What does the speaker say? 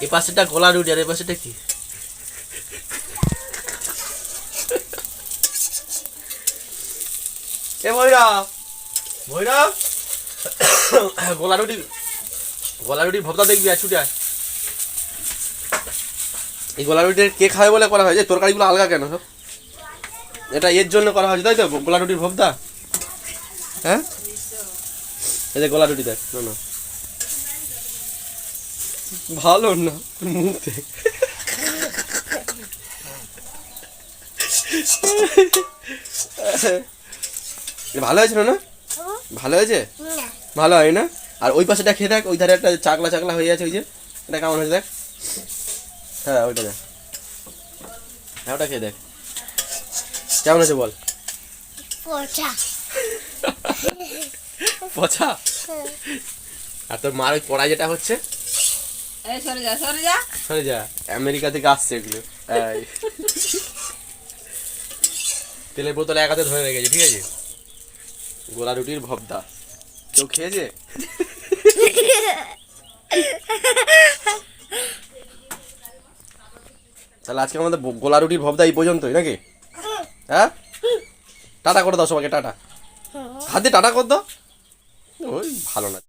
এই পাশেটা গোলা রুটি আর এই পাশেটা কি? এ ময়রা ময়রা গোলা রুটি ভর্তা দেখবি আর ছুটে আয়। এই গোলা রুটির কে খাবে বলে করা হয় যে তরকারিগুলো আলগা কেন সব? এটা এর জন্য করা হয়েছে তাই তো, গোলা রুটির ভর্তা। হ্যাঁ এই যে গোলা রুটি দেখ, না না ভালো না, মুখ দেখ। ভালো হয়েছিল না? ভালো হয়েছে? ভালো হয় না? আর ওই পাশেটা খেয়ে দেখ, ওই ধারে একটা চাকলা চাকলা হয়ে আছে, ওই যে এটা কেমন হয়েছে দেখ। হ্যাঁ ওইটা দেখ, হ্যাঁ ওটা খেয়ে দেখ কেমন হয়েছে বল। পচা। আর তোর মার ওই পড়াই যেটা হচ্ছে, সরে যা, আমেরিকা থেকে আসছে এগুলো। তেলের বোতলে এক হাতে ধরে রেখেছে, ঠিক আছে? গোলা রুটির ভর্তা কেউ খেয়েছে? তাহলে আজকে আমাদের গোলা রুটির ভর্তা এই পর্যন্তই নাকি? হ্যাঁ টাটা করে দাও সবাইকে, টাটা হাত দিয়ে টাটা করে দাও। ওই ভালো না।